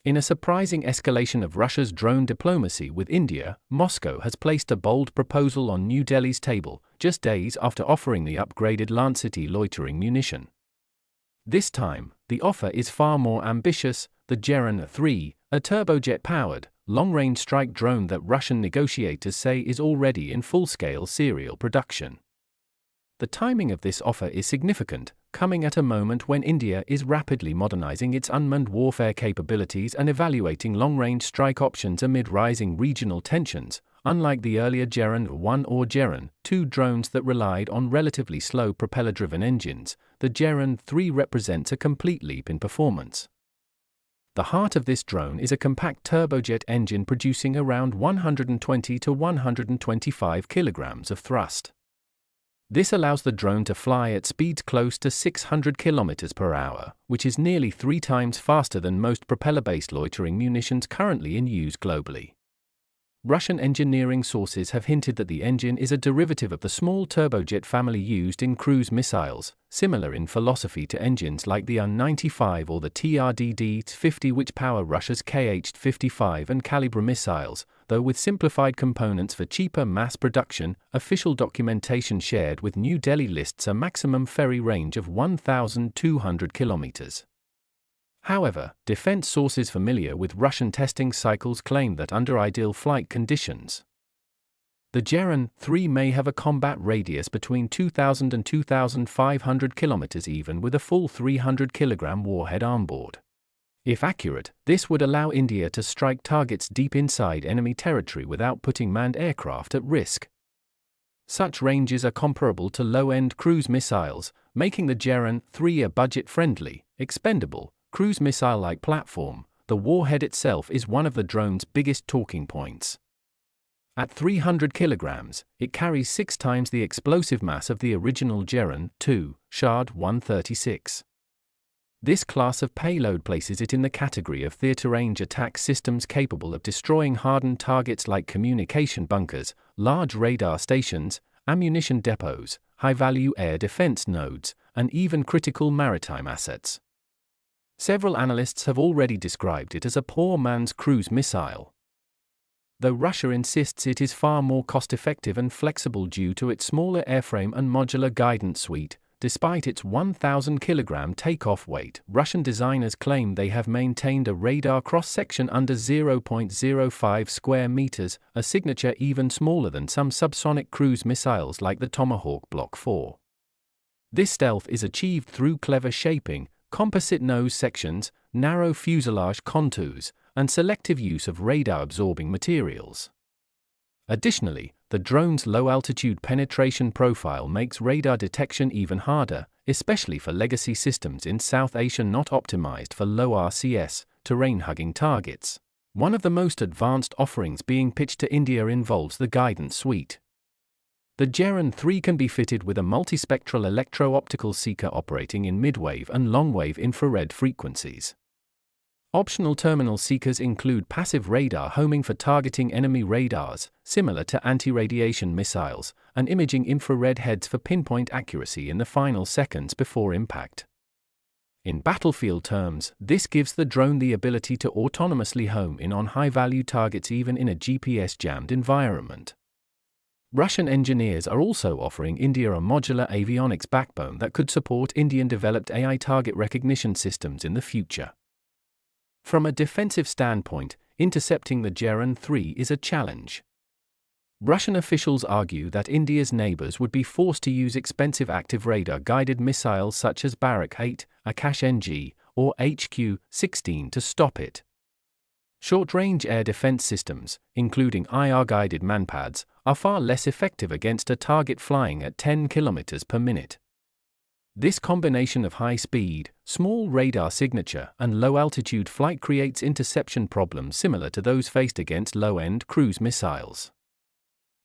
In a surprising escalation of Russia's drone diplomacy with India, Moscow has placed a bold proposal on New Delhi's table, just days after offering the upgraded Lancet loitering munition. This time, the offer is far more ambitious: the Geran-3, a turbojet-powered, long-range strike drone that Russian negotiators say is already in full-scale serial production. The timing of this offer is significant, coming at a moment when India is rapidly modernizing its unmanned warfare capabilities and evaluating long-range strike options amid rising regional tensions. Unlike the earlier Geran-1 or Geran-2 drones that relied on relatively slow propeller-driven engines, the Geran-3 represents a complete leap in performance. The heart of this drone is a compact turbojet engine producing around 120 to 125 kilograms of thrust. This allows the drone to fly at speeds close to 600 km per hour, which is nearly 3 times faster than most propeller-based loitering munitions currently in use globally. Russian engineering sources have hinted that the engine is a derivative of the small turbojet family used in cruise missiles, similar in philosophy to engines like the Un-95 or the DRDO, which power Russia's Kh-55 and Kalibr missiles, though with simplified components for cheaper mass production. Official documentation shared with New Delhi lists a maximum ferry range of 1,200 kilometers. However, defense sources familiar with Russian testing cycles claim that under ideal flight conditions, the Geran-3 may have a combat radius between 2,000 and 2,500 kilometers even with a full 300-kilogram warhead on board. If accurate, this would allow India to strike targets deep inside enemy territory without putting manned aircraft at risk. Such ranges are comparable to low-end cruise missiles, making the Geran-3 a budget-friendly, expendable, cruise missile-like platform. The warhead itself is one of the drone's biggest talking points. At 300 kilograms, it carries 6 times the explosive mass of the original Geran-2, Shahed 136. This class of payload places it in the category of theater-range attack systems capable of destroying hardened targets like communication bunkers, large radar stations, ammunition depots, high-value air defense nodes, and even critical maritime assets. Several analysts have already described it as a poor man's cruise missile. Though Russia insists it is far more cost-effective and flexible due to its smaller airframe and modular guidance suite, despite its 1,000-kilogram takeoff weight, Russian designers claim they have maintained a radar cross-section under 0.05 square meters, a signature even smaller than some subsonic cruise missiles like the Tomahawk Block 4. This stealth is achieved through clever shaping, composite nose sections, narrow fuselage contours, and selective use of radar-absorbing materials. Additionally, the drone's low-altitude penetration profile makes radar detection even harder, especially for legacy systems in South Asia not optimized for low RCS, terrain-hugging targets. One of the most advanced offerings being pitched to India involves the guidance suite. The Geran-3 can be fitted with a multispectral electro-optical seeker operating in mid-wave and long-wave infrared frequencies. Optional terminal seekers include passive radar homing for targeting enemy radars, similar to anti-radiation missiles, and imaging infrared heads for pinpoint accuracy in the final seconds before impact. In battlefield terms, this gives the drone the ability to autonomously home in on high-value targets even in a GPS-jammed environment. Russian engineers are also offering India a modular avionics backbone that could support Indian-developed AI target recognition systems in the future. From a defensive standpoint, intercepting the Geran-3 is a challenge. Russian officials argue that India's neighbors would be forced to use expensive active radar-guided missiles such as Barak-8, Akash-NG, or HQ-16 to stop it. Short-range air defense systems, including IR-guided manpads, are far less effective against a target flying at 10 km per minute. This combination of high speed, small radar signature, and low-altitude flight creates interception problems similar to those faced against low-end cruise missiles.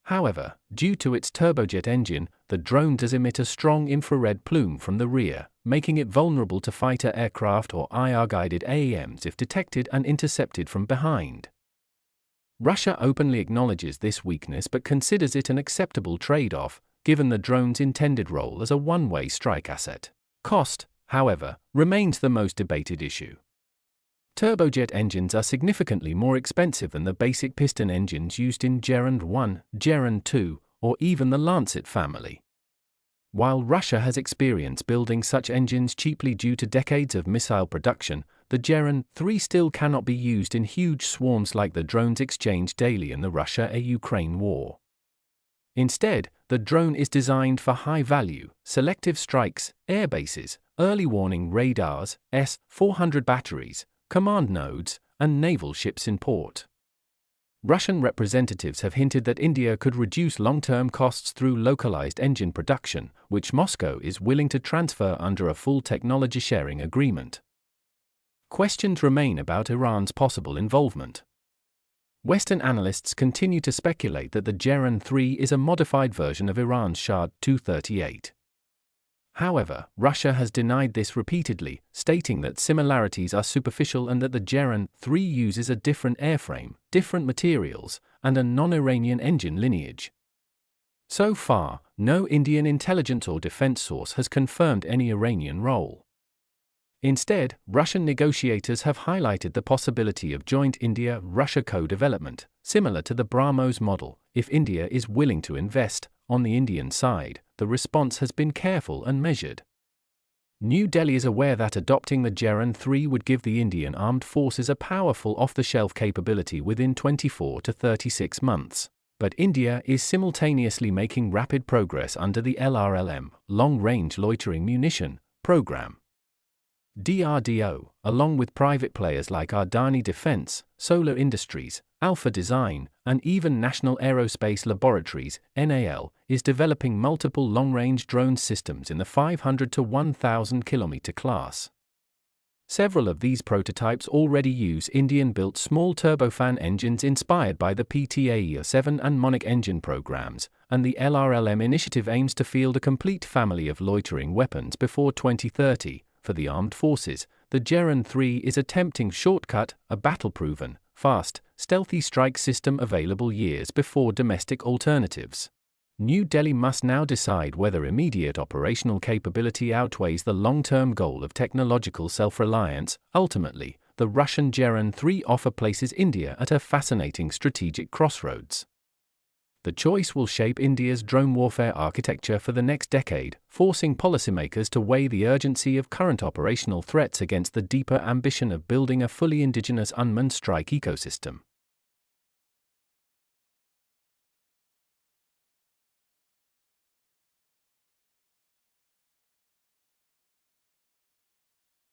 However, due to its turbojet engine, the drone does emit a strong infrared plume from the rear, making it vulnerable to fighter aircraft or IR-guided AEMs if detected and intercepted from behind. Russia openly acknowledges this weakness but considers it an acceptable trade-off, given the drone's intended role as a one-way strike asset. Cost, however, remains the most debated issue. Turbojet engines are significantly more expensive than the basic piston engines used in Geran-1, Geran-2, or even the Lancet family. While Russia has experience building such engines cheaply due to decades of missile production, the Geran-3 still cannot be used in huge swarms like the drones exchanged daily in the Russia-Ukraine war. Instead, the drone is designed for high-value, selective strikes, air bases, early warning radars, S-400 batteries, command nodes, and naval ships in port. Russian representatives have hinted that India could reduce long-term costs through localized engine production, which Moscow is willing to transfer under a full technology-sharing agreement. Questions remain about Iran's possible involvement. Western analysts continue to speculate that the Geran-3 is a modified version of Iran's Shahed 238. However, Russia has denied this repeatedly, stating that similarities are superficial and that the Geran-3 uses a different airframe, different materials, and a non-Iranian engine lineage. So far, no Indian intelligence or defense source has confirmed any Iranian role. Instead, Russian negotiators have highlighted the possibility of joint India-Russia co-development, similar to the BrahMos model, if India is willing to invest. On the Indian side, the response has been careful and measured. New Delhi is aware that adopting the Geran-3 would give the Indian armed forces a powerful off-the-shelf capability within 24 to 36 months. But India is simultaneously making rapid progress under the LRLM, Long-Range Loitering Munition, program. DRDO, along with private players like Adani Defense, Solar Industries, Alpha Design, and even National Aerospace Laboratories, NAL, is developing multiple long-range drone systems in the 500 to 1,000 kilometer class. Several of these prototypes already use Indian-built small turbofan engines inspired by the PTAE-7 and Monarch engine programs, and the LRLM initiative aims to field a complete family of loitering weapons before 2030. For the armed forces, the Geran-3 is a tempting shortcut, a battle-proven, fast, stealthy strike system available years before domestic alternatives. New Delhi must now decide whether immediate operational capability outweighs the long-term goal of technological self-reliance. Ultimately, the Russian Geran-3 offer places India at a fascinating strategic crossroads. The choice will shape India's drone warfare architecture for the next decade, forcing policymakers to weigh the urgency of current operational threats against the deeper ambition of building a fully indigenous unmanned strike ecosystem.